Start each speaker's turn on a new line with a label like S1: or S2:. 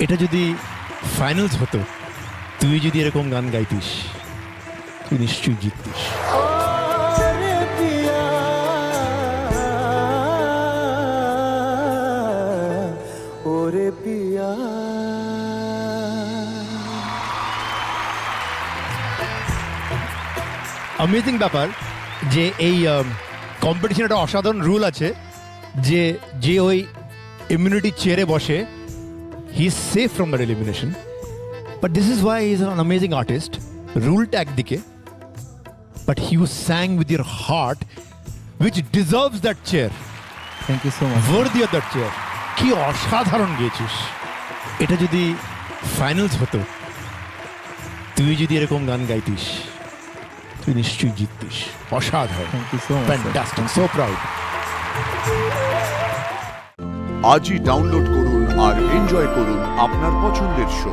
S1: এটা যদি ফাইনালস হতো, তুই যদি এরকম গান গাইতিস, তুই নিশ্চয়ই জিততিস।
S2: ওরে পিয়া
S1: অ্যামেজিং ব্যাপার যে এই কম্পিটিশন একটা অসাধারণ রুল আছে যে যে ওই ইমিউনিটি চেয়ারে বসে he is safe from that elimination, but this is why is an amazing artist. রুলটা একদিকে, but he you sang with your heart which deserves that chair,
S3: thank you so much.
S1: worthy of that chair। কি অসাধারণ গেয়েছিস। এটা যদি finals হতো, তুই যদি এরকম গান গাইতিস, তুই নিশ্চয়ই জিততিস। অসাধারণ,
S3: thank you so much.
S1: Fantastic, so proud.
S4: আজই ডাউনলোড করুন আর এনজয় করুন আপনার পছন্দের শো।